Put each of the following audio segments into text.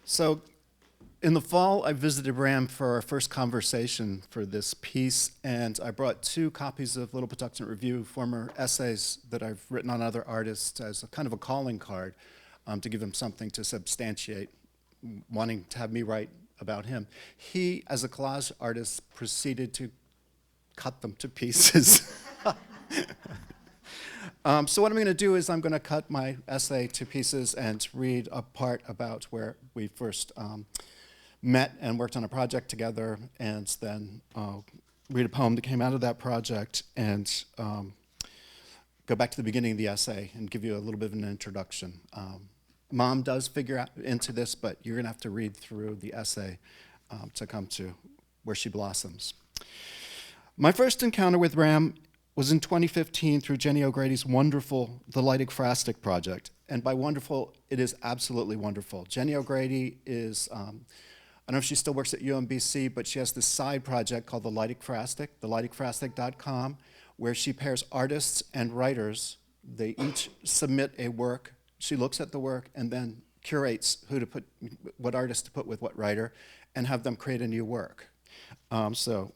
So in the fall, I visited Ram for our first conversation for this piece, and I brought 2 copies of Little Patuxent Review, former essays that I've written on other artists as a kind of a calling card to give him something to substantiate wanting to have me write about him. He, as a collage artist, proceeded to cut them to pieces. So what I'm going to do is I'm going to cut my essay to pieces and read a part about where we first met and worked on a project together, and then read a poem that came out of that project, and go back to the beginning of the essay and give you a little bit of an introduction. Mom does figure out into this, but you're going to have to read through the essay to come to where she blossoms. My first encounter with Ram was in 2015 through Jenny O'Grady's wonderful The Light Ekphrastic project. And by wonderful, it is absolutely wonderful. Jenny O'Grady is, I don't know if she still works at UMBC, but she has this side project called The Light Ekphrastic, thelightekphrastic.com, where she pairs artists and writers. They each submit a work. She looks at the work and then curates who to put, what artist to put with what writer, and have them create a new work. So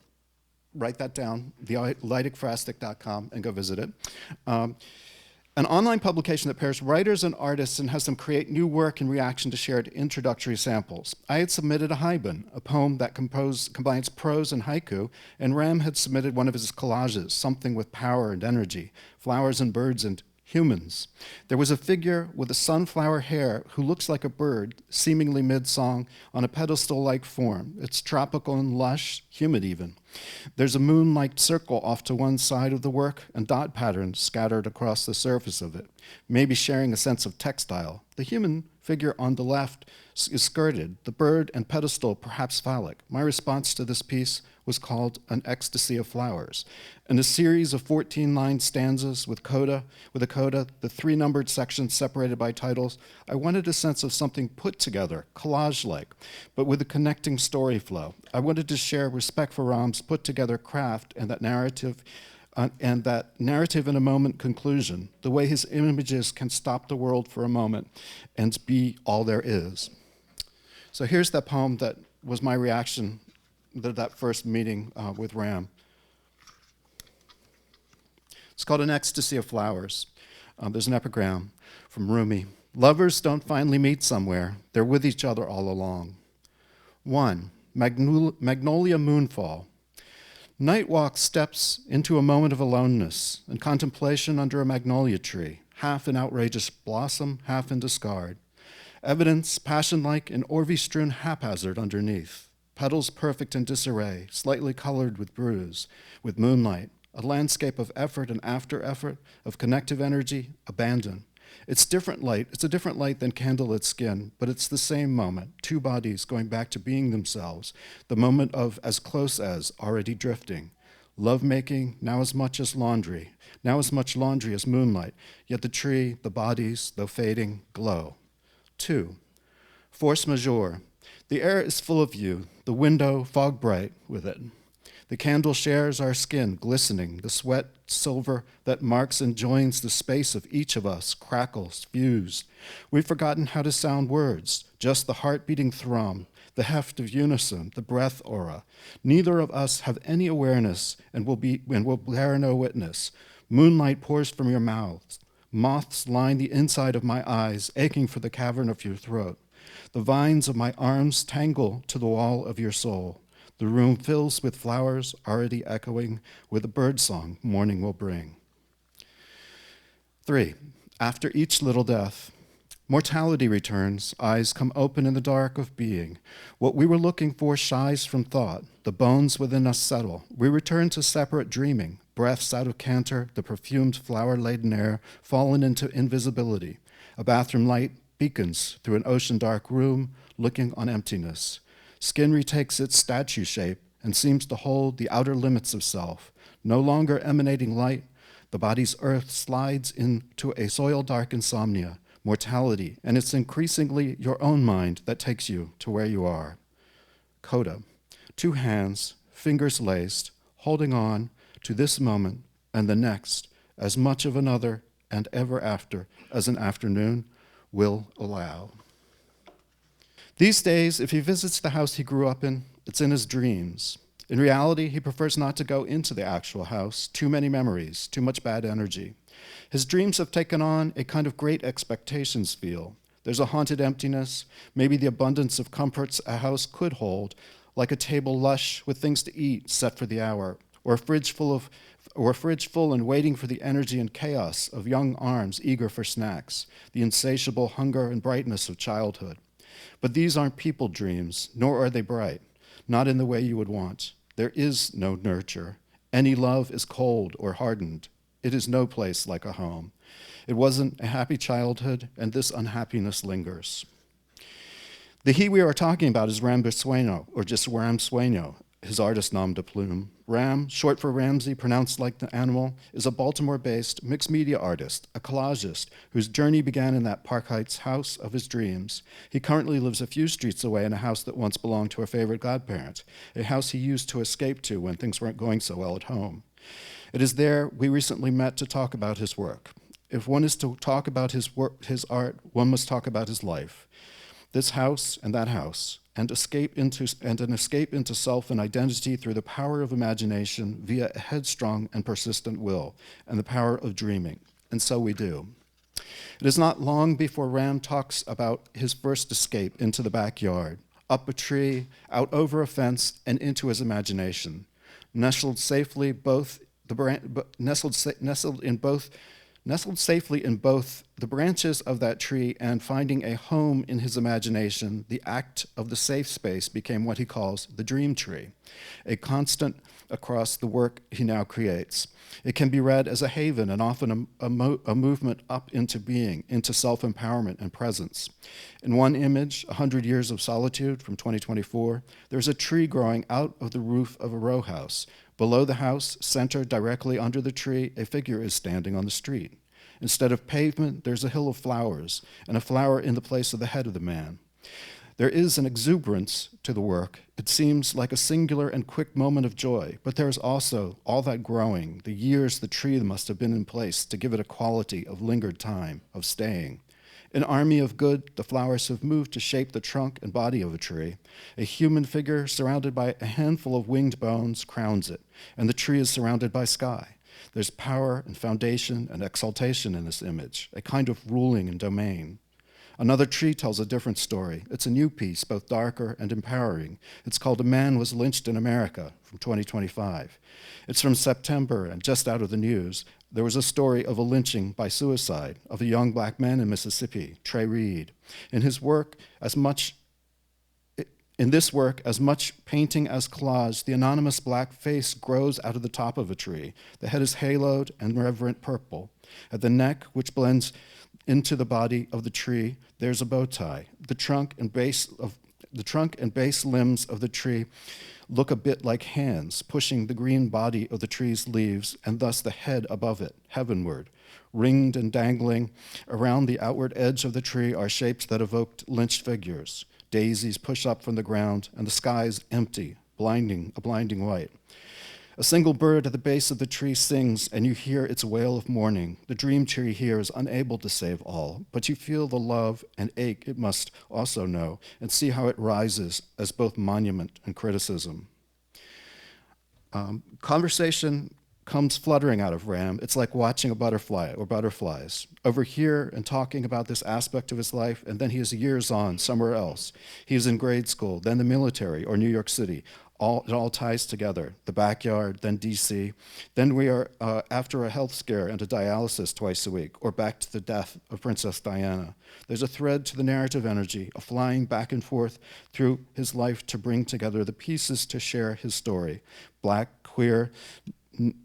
write that down, thelightekphrastic.com, and go visit it. An online publication that pairs writers and artists and has them create new work in reaction to shared introductory samples. I had submitted a haibun, a poem that combines prose and haiku, and Ram had submitted one of his collages, something with power and energy, flowers and birds and humans. There was a figure with a sunflower hair who looks like a bird, seemingly mid-song, on a pedestal-like form. It's tropical and lush, humid even. There's a moon-like circle off to one side of the work and dot patterns scattered across the surface of it, maybe sharing a sense of textile. The human figure on the left is skirted, the bird and pedestal perhaps phallic. My response to this piece was called An Ecstasy of Flowers. In a series of 14-line stanzas with a coda, the 3 numbered sections separated by titles, I wanted a sense of something put together, collage-like, but with a connecting story flow. I wanted to share respect for Ram's put-together craft and that narrative in a moment conclusion, the way his images can stop the world for a moment and be all there is. So here's that poem that was my reaction to that first meeting with Ram. It's called An Ecstasy of Flowers. There's an epigram from Rumi. Lovers don't finally meet somewhere. They're with each other all along. 1. Magnolia Moonfall. Nightwalk steps into a moment of aloneness and contemplation under a magnolia tree, half in outrageous blossom, half in discard. Evidence, passion-like and orvie-strewn haphazard underneath. Petals perfect in disarray, slightly colored with bruise, with moonlight, a landscape of effort and after effort, of connective energy, abandon. It's a different light than candlelit skin, but it's the same moment, 2 bodies going back to being themselves, the moment of as close as, already drifting. Love-making, now as much laundry as moonlight, yet the tree, the bodies, though fading, glow. 2. Force majeure. The air is full of you, the window fog bright with it. The candle shares our skin, glistening, the sweat silver that marks and joins the space of each of us, crackles, fused. We've forgotten how to sound words, just the heart-beating thrum, the heft of unison, the breath aura. Neither of us have any awareness and will bear no witness. Moonlight pours from your mouths. Moths line the inside of my eyes, aching for the cavern of your throat. The vines of my arms tangle to the wall of your soul. The room fills with flowers already echoing with a birdsong morning will bring. 3. After each little death, mortality returns, eyes come open in the dark of being. What we were looking for shies from thought, the bones within us settle. We return to separate dreaming, breaths out of canter, the perfumed flower-laden air fallen into invisibility. A bathroom light beacons through an ocean-dark room, looking on emptiness. Skin retakes its statue shape and seems to hold the outer limits of self. No longer emanating light, the body's earth slides into a soil-dark insomnia, mortality, and it's increasingly your own mind that takes you to where you are. Coda. 2 hands, fingers laced, holding on to this moment and the next, as much of another and ever after as an afternoon will allow. These days, if he visits the house he grew up in, it's in his dreams. In reality, he prefers not to go into the actual house. Too many memories, too much bad energy. His dreams have taken on a kind of great expectations feel. There's a haunted emptiness, maybe the abundance of comforts a house could hold, like a table lush with things to eat set for the hour, or a fridge full and waiting for the energy and chaos of young arms eager for snacks, the insatiable hunger and brightness of childhood. But these aren't people dreams, nor are they bright, not in the way you would want. There is no nurture. Any love is cold or hardened. It is no place like a home. It wasn't a happy childhood, and this unhappiness lingers. The he we are talking about is Ram Brisueño, or just Ram Sueño, his artist nom de plume. Ram, short for Ramsey, pronounced like the animal, is a Baltimore-based mixed media artist, a collagist, whose journey began in that Park Heights house of his dreams. He currently lives a few streets away in a house that once belonged to a favorite godparent, a house he used to escape to when things weren't going so well at home. It is there we recently met to talk about his work. If one is to talk about his work, his art, one must talk about his life. This house and that house, and an escape into self and identity through the power of imagination via a headstrong and persistent will, and the power of dreaming. And so we do. It is not long before Ram talks about his first escape into the backyard, up a tree, out over a fence, and into his imagination. Nestled safely in both the branches of that tree and finding a home in his imagination, the act of the safe space became what he calls the dream tree, a constant across the work he now creates. It can be read as a haven and often a movement up into being, into self-empowerment and presence. In one image, 100 Years of Solitude from 2024, there's a tree growing out of the roof of a row house. Below the house, centered directly under the tree, a figure is standing on the street. Instead of pavement, there's a hill of flowers, and a flower in the place of the head of the man. There is an exuberance to the work. It seems like a singular and quick moment of joy, but there is also all that growing, the years the tree must have been in place to give it a quality of lingered time, of staying. An army of good, the flowers have moved to shape the trunk and body of a tree. A human figure surrounded by a handful of winged bones crowns it, and the tree is surrounded by sky. There's power and foundation and exaltation in this image, a kind of ruling and domain. Another tree tells a different story. It's a new piece, both darker and empowering. It's called A Man Was Lynched in America from 2025. It's from September and just out of the news. There was a story of a lynching by suicide of a young black man in Mississippi, Trey Reed. In this work, as much painting as collage, the anonymous black face grows out of the top of a tree. The head is haloed and reverent purple. At the neck, which blends into the body of the tree, there's a bow tie. The trunk and base limbs of the tree look a bit like hands, pushing the green body of the tree's leaves, and thus the head above it, heavenward. Ringed and dangling around the outward edge of the tree are shapes that evoked lynched figures. Daisies push up from the ground, and the sky is empty, a blinding white. A single bird at the base of the tree sings, and you hear its wail of mourning. The dream tree here is unable to save all, but you feel the love and ache it must also know, and see how it rises as both monument and criticism. Conversation comes fluttering out of Ram. It's like watching a butterfly or butterflies. Over here and talking about this aspect of his life, and then he is years on somewhere else. He is in grade school, then the military or New York City. It all ties together. The backyard, then DC. Then we are after a health scare and a dialysis twice a week, or back to the death of Princess Diana. There's a thread to the narrative energy, a flying back and forth through his life to bring together the pieces to share his story. Black, queer,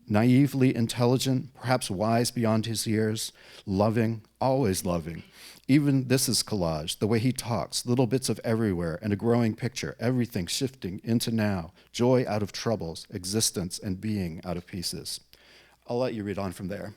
naively intelligent, perhaps wise beyond his years, loving, always loving. Even this is collage, the way he talks, little bits of everywhere and a growing picture, everything shifting into now, joy out of troubles, existence and being out of pieces. I'll let you read on from there.